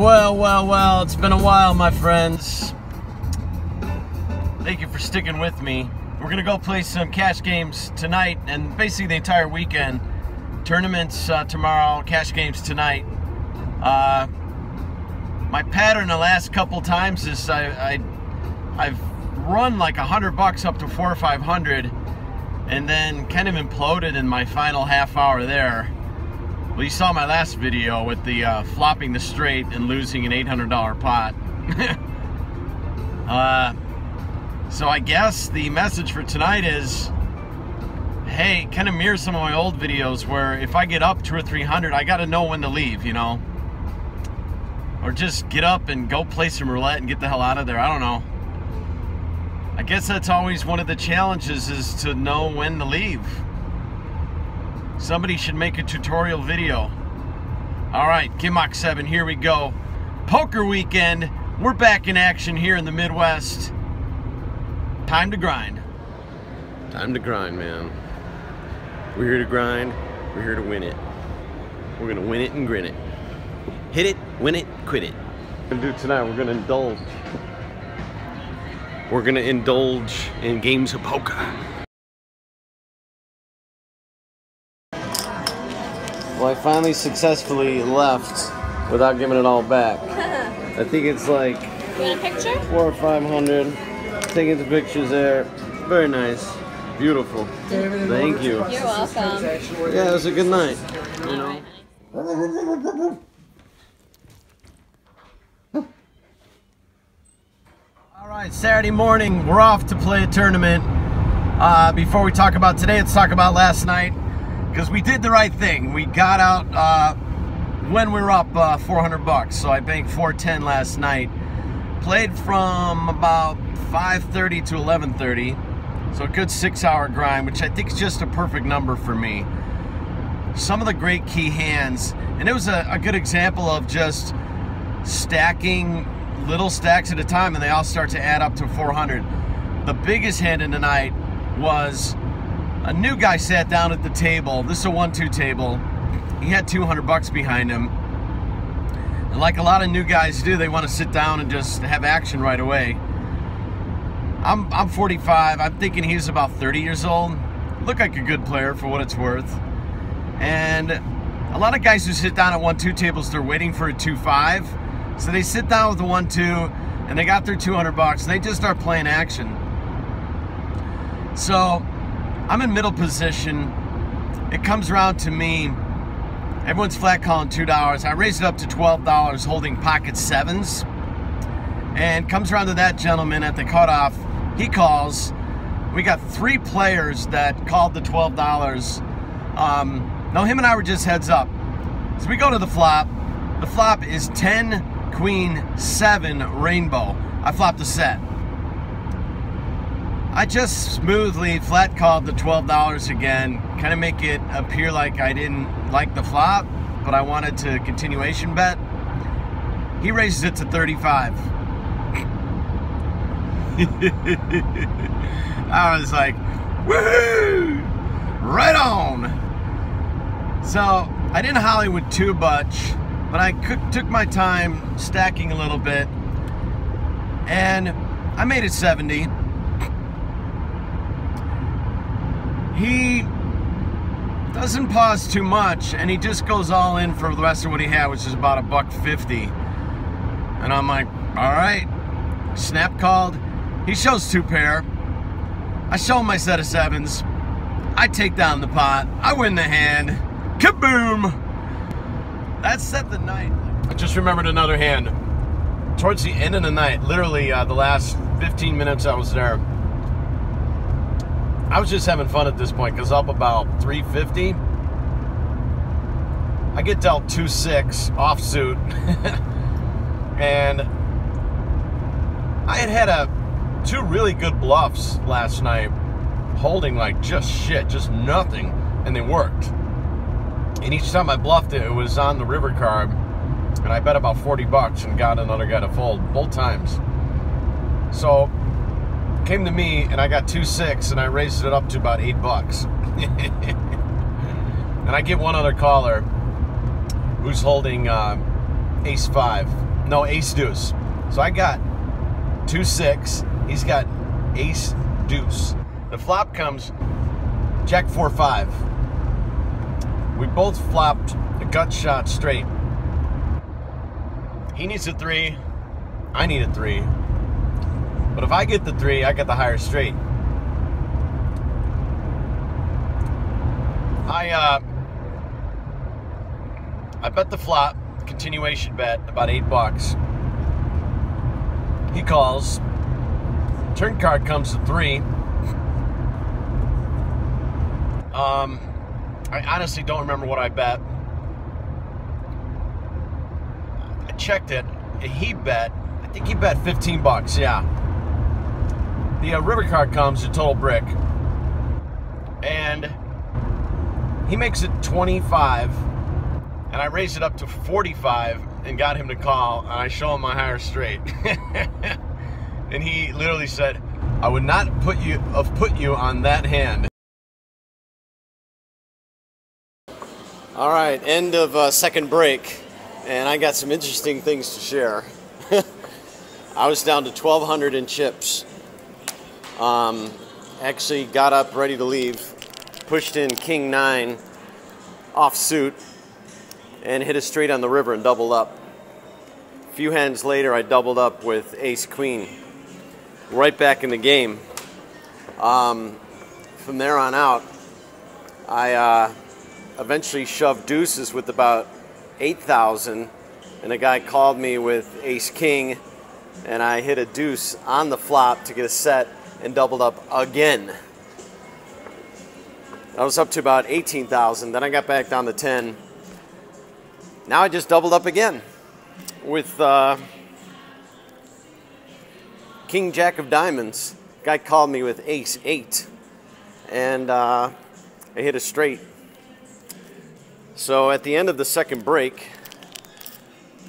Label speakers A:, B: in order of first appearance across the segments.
A: Well, it's been a while, my friends. Thank you for sticking with me. We're gonna go play some cash games tonight and basically the entire weekend. Tournaments tomorrow, cash games tonight. My pattern the last couple times is I've run like $100 up to 400 or 500 and then kind of imploded in my final half hour there. Well, you saw my last video with the flopping the straight and losing an $800 pot. So I guess the message for tonight is, hey, kind of mirror some of my old videos where if I get up 200 or 300, I got to know when to leave, you know? Or just get up and go play some roulette and get the hell out of there. I don't know. I guess that's always one of the challenges, is to know when to leave. Somebody should make a tutorial video. All right, Kimok 7, here we go. Poker weekend. We're back in action here in the Midwest. Time to grind. Time to grind, man. We're here to grind. We're here to win it. We're gonna win it and grin it. Hit it, win it, quit it. What we're gonna do tonight, we're gonna indulge. We're gonna indulge in games of poker. Well, I finally successfully left without giving it all back. I think it's like,
B: you want a picture?
A: 400 or 500. Taking the pictures there. Very nice. Beautiful. Thank you.
B: You're welcome.
A: Yeah, it was a good night. You know. All right, Saturday morning, we're off to play a tournament. Before we talk about today, let's talk about last night, because we did the right thing. We got out when we were up $400, so I banked 410 last night. Played from about 5:30 to 11:30, so a good 6-hour grind, which I think is just a perfect number for me. Some of the great key hands, and it was a good example of just stacking little stacks at a time, and they all start to add up to 400. The biggest hand in the night was a new guy sat down at the table. This is a 1-2 table. He had $200 behind him. And like a lot of new guys do, they want to sit down and just have action right away. I'm 45. I'm thinking he's about 30 years old. Looked like a good player for what it's worth. And a lot of guys who sit down at 1-2 tables, they're waiting for a 2-5. So they sit down with the 1-2 and they got their $200 and they just start playing action. So I'm in middle position. It comes around to me. Everyone's flat calling $2. I raised it up to $12 holding pocket sevens. And comes around to that gentleman at the cutoff. He calls. We got 3 players that called the $12. No, him and I were just heads up. So we go to the flop. The flop is 10, queen, 7, rainbow. I flopped a set. I just smoothly flat called the $12 again, kind of make it appear like I didn't like the flop, but I wanted to continuation bet. He raises it to 35. I was like, woohoo! Right on! So I didn't Hollywood too much, but I took my time stacking a little bit, and I made it 70. He doesn't pause too much, and he just goes all in for the rest of what he had, which is about $1.50. And I'm like, all right. Snap called. He shows 2 pair. I show him my set of sevens. I take down the pot. I win the hand. Kaboom! That set the night. I just remembered another hand. Towards the end of the night, literally the last 15 minutes I was there, I was just having fun at this point, because up about 350. I get dealt 2-6 offsuit. And I had 2 really good bluffs last night, holding like just shit, just nothing, and they worked. And each time I bluffed it, it was on the river card, and I bet about $40 and got another guy to fold both times. So came to me and I got 2-6 and I raised it up to about $8. And I get one other caller who's holding ace-5. No, ace deuce. So I got 2-6. He's got ace deuce. The flop comes jack 4-5. We both flopped a gut shot straight. He needs a 3. I need a 3. But if I get the 3, I get the higher straight. I bet the flop, continuation bet, about $8. He calls. Turn card comes to 3. I honestly don't remember what I bet. I checked it. He bet, I think he bet $15, yeah. The river card comes to total brick. And he makes it 25. And I raised it up to 45 and got him to call. And I show him my higher straight. And he literally said, I would not put you on that hand. All right, end of second break, and I got some interesting things to share. I was down to 1,200 in chips. Actually got up ready to leave, pushed in king 9 off suit, and hit a straight on the river and doubled up. A few hands later, I doubled up with ace queen. Right back in the game. From there on out, I eventually shoved deuces with about 8,000, and a guy called me with ace king, and I hit a deuce on the flop to get a set and doubled up again. I was up to about 18,000, then I got back down to 10. Now I just doubled up again with king jack of diamonds. Guy called me with ace 8, and I hit a straight. So at the end of the second break,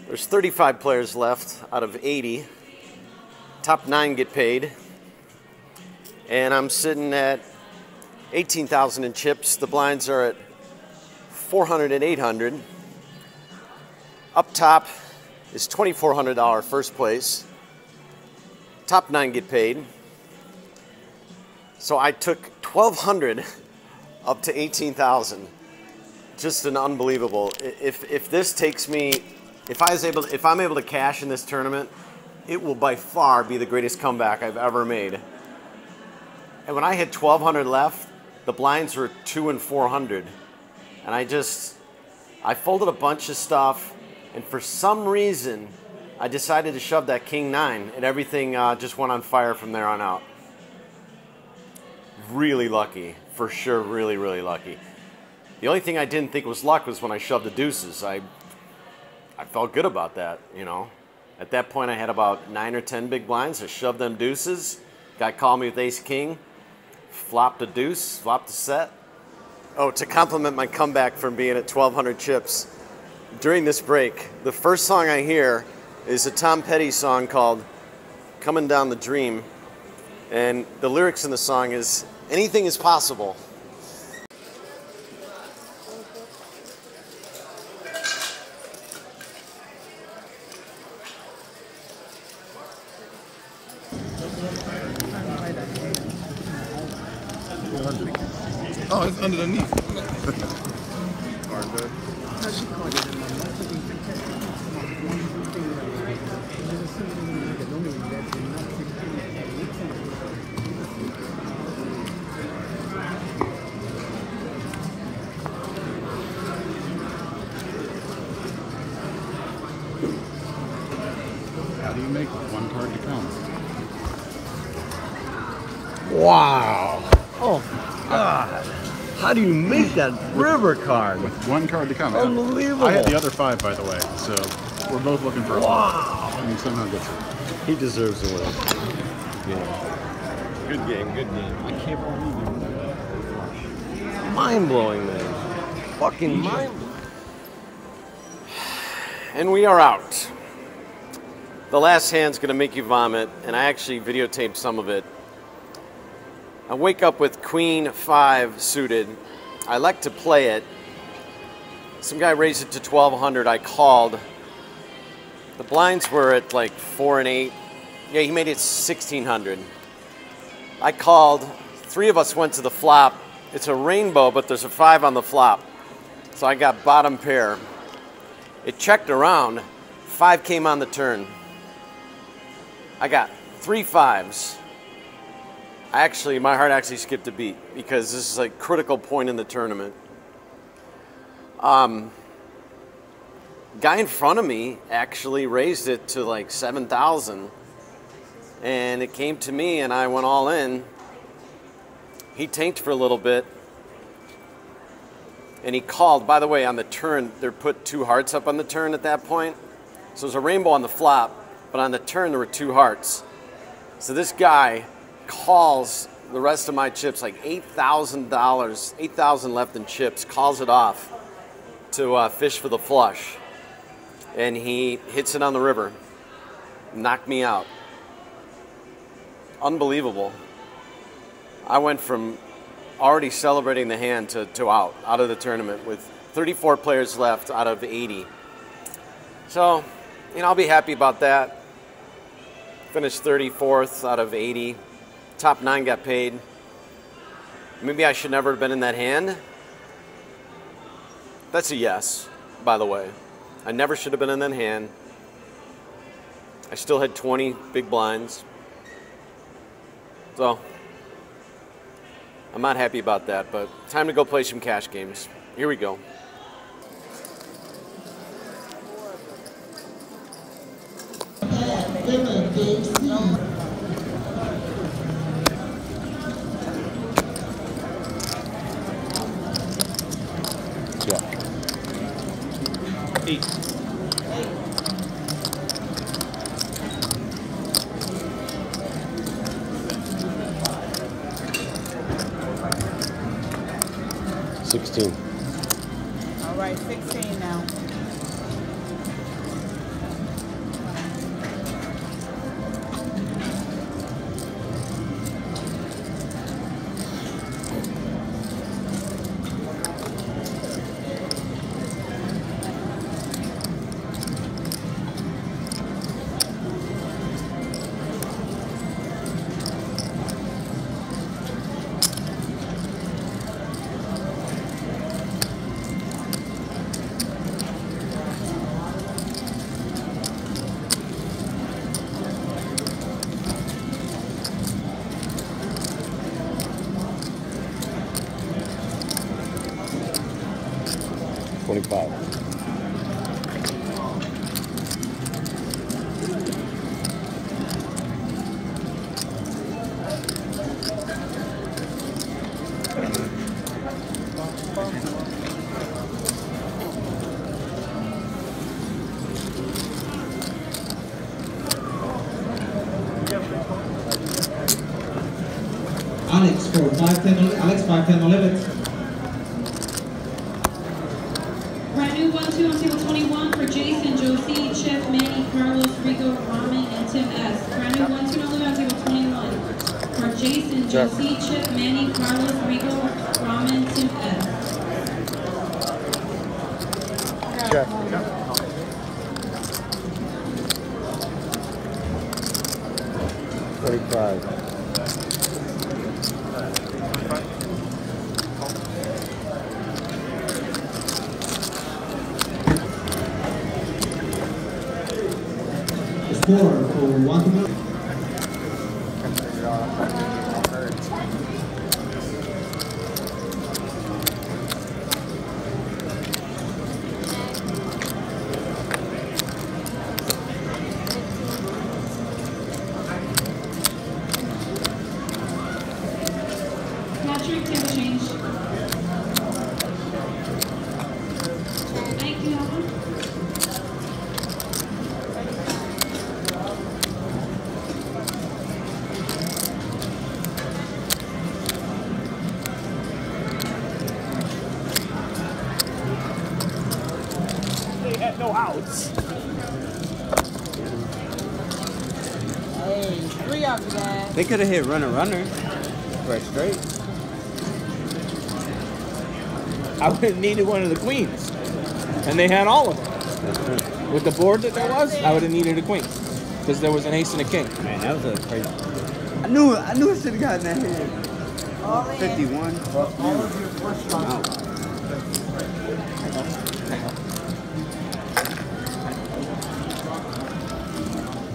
A: there's 35 players left out of 80. Top 9 get paid. And I'm sitting at 18,000 in chips. The blinds are at 400 and 800. Up top is $2,400 first place. Top 9 get paid. So I took 1,200 up to 18,000. Just an unbelievable. If this takes me, if I'm able to cash in this tournament, it will by far be the greatest comeback I've ever made. And when I had 1,200 left, the blinds were 200 and 400, and I folded a bunch of stuff, and for some reason, I decided to shove that king 9, and everything just went on fire from there on out. Really lucky, for sure. Really, really lucky. The only thing I didn't think was luck was when I shoved the deuces. I felt good about that, you know. At that point, I had about 9 or 10 big blinds. I shoved them deuces. Guy called me with ace king. Flopped a deuce, flopped a set. Oh, to compliment my comeback from being at 1,200 chips, during this break, the first song I hear is a Tom Petty song called Coming Down the Dream. And the lyrics in the song is, anything is possible.
B: Oh, it's underneath. How do you make one card to count?
A: Wow. Oh, God. How do you make that river card?
B: With one card to come.
A: Unbelievable.
B: I had the other 5, by the way, so we're both looking for a
A: wow.
B: And he somehow gets it.
A: He deserves to win. Yeah. Good game, good game.
B: I can't believe you.
A: Mind-blowing, man. Fucking mind-blowing. And we are out. The last hand's gonna make you vomit, and I actually videotaped some of it. I wake up with Queen 5 suited. I like to play it. Some guy raised it to 1,200. I called. The blinds were at like 4 and 8. Yeah, he made it 1600. I called. 3 of us went to the flop. It's a rainbow, but there's a 5 on the flop. So I got bottom pair. It checked around. 5 came on the turn. I got 3 5s. My heart actually skipped a beat because this is like critical point in the tournament. Guy in front of me actually raised it to like 7,000, and it came to me, and I went all in. He tanked for a little bit, and he called. By the way, on the turn, they put 2 hearts up on the turn at that point. So there's a rainbow on the flop, but on the turn there were 2 hearts. So this guy calls the rest of my chips, like $8,000, 8,000 left in chips, calls it off to fish for the flush. And he hits it on the river. Knocked me out. Unbelievable. I went from already celebrating the hand to out of the tournament with 34 players left out of 80. So, I'll be happy about that. Finished 34th out of 80. Top 9 got paid. Maybe I should never have been in that hand. That's a yes, by the way. I never should have been in that hand. I still had 20 big blinds. So, I'm not happy about that, but time to go play some cash games. Here we go.
B: Yeah. 8.
A: 16.
C: All right, 16 now.
D: Alex for 510. Alex 510 on limit.
E: Brand new 1-2 on table 21 for Jason, Josie, Chip, Manny, Carlos, Rico, Ramen, and Tim S. Brand new 1-2 on limit on table 21 for Jason, Josie, Chip, Manny, Carlos, Rico, Ramen, Tim S.
B: Check.
A: 45.
D: Score for 1 to 1.
E: Patrick, table change. Thank you, Alvin.
C: They had no outs. Hey, 3 of you guys.
F: They could have hit runner right straight. I would have needed one of the queens, and they had all of them.
G: With the board that there was, I would have needed a queen. Because there was an ace and a king.
F: Man, that was a crazy. I knew I should have gotten that hand. 51.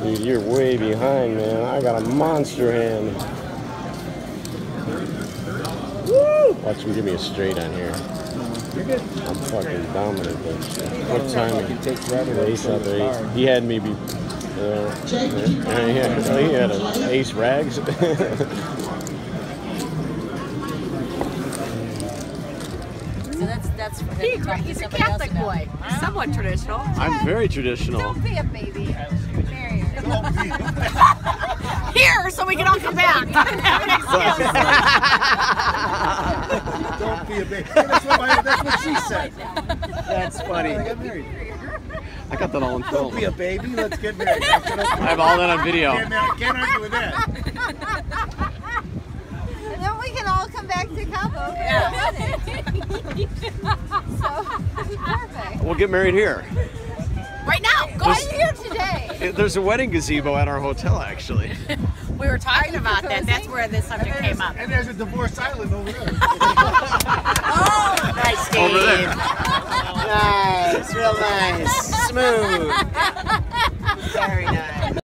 B: Dude, you're way behind, man. I got a monster hand. Woo! Watch him give me a straight on here. I'm fucking dominant, but what time? Ace out there. He had me be. He had an ace rags.
H: So that's he's a Catholic boy. Somewhat traditional.
A: I'm very traditional.
H: Don't be a baby. Marry her. Here, so we can all come back.
B: Don't be a baby. That's what she said.
A: That's funny.
B: I got married.
A: I got that all in film.
B: Don't be a baby. Let's get married.
A: I have all that on video.
B: Can't argue with that.
H: And then we can all come back to Cabo. Yeah. So, this is perfect.
A: We'll get married here.
H: Right now. Go here today.
A: There's a wedding gazebo at our hotel, actually.
H: We were talking about that. That's where this subject came up.
B: And there's a divorce island over there.
H: Oh, nice, Steve.
A: Over there.
F: Nice, real nice, smooth. Very nice.